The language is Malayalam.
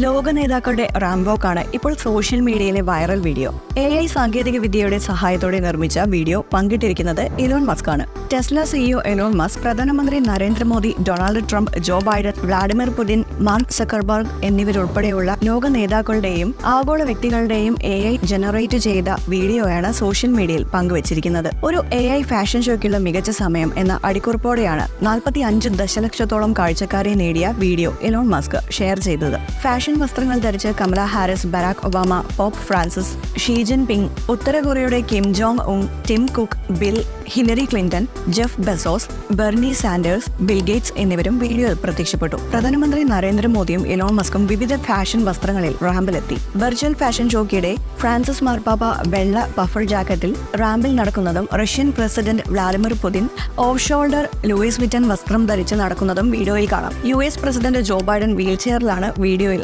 ലോക നേതാക്കളുടെ റാംബോക്കാണ് ഇപ്പോൾ സോഷ്യൽ മീഡിയയിലെ വൈറൽ വീഡിയോ. AI സാങ്കേതിക വിദ്യയുടെ സഹായത്തോടെ നിർമ്മിച്ച വീഡിയോ പങ്കിട്ടിരിക്കുന്നത് ഇലോൺ മസ്ക് ആണ്. ടെസ്ല CEO ഇലോൺ മസ്ക്, പ്രധാനമന്ത്രി Narendra Modi, Donald Trump, Joe Biden, Vladimir Putin, Mark Zuckerberg എന്നിവരുൾപ്പെടെയുള്ള ലോക നേതാക്കളുടെയും ആഗോള വ്യക്തികളുടെയും AI ജനറേറ്റ് ചെയ്ത വീഡിയോയാണ് സോഷ്യൽ മീഡിയയിൽ പങ്കുവച്ചിരിക്കുന്നത്. ഒരു AI ഫാഷൻ ഷോയ്ക്കുള്ള മികച്ച സമയം എന്ന അടിക്കുറിപ്പോടെയാണ് 45 ദശലക്ഷത്തോളം കാഴ്ചക്കാരെ നേടിയ വീഡിയോ ഇലോൺ മസ്ക് ഷെയർ ചെയ്തത്. ഫാഷൻ വസ്ത്രങ്ങൾ ധരിച്ച് Kamala Harris, Barack Obama, Pope Francis, Xi Jinping, ഉത്തര കൊറിയയുടെ Kim Jong Un, Tim Cook, Bill, Hillary Clinton, Jeff Bezos, Bernie Sanders, Bill Gates എന്നിവരും വീഡിയോയിൽ പ്രത്യക്ഷപ്പെട്ടു. പ്രധാനമന്ത്രി നരേന്ദ്രമോദിയും ഇലോൺ മസ്കും വിവിധ ഫാഷൻ വസ്ത്രങ്ങളിൽ റാമ്പിലെത്തി. വെർച്വൽ ഫാഷൻ ഷോയ്ക്കിടെ ഫ്രാൻസിസ് മാർപ്പാപ്പ വെള്ള പഫർ ജാക്കറ്റിൽ റാമ്പിൽ നടക്കുന്നതും Russian president Vladimir Putin off shoulder Louis Vuitton വസ്ത്രം ധരിച്ച് നടക്കുന്നതും വീഡിയോയിൽ കാണാം. US പ്രസിഡന്റ് ജോ ബൈഡൻ വീൽചെയറിലാണ് വീഡിയോയിൽ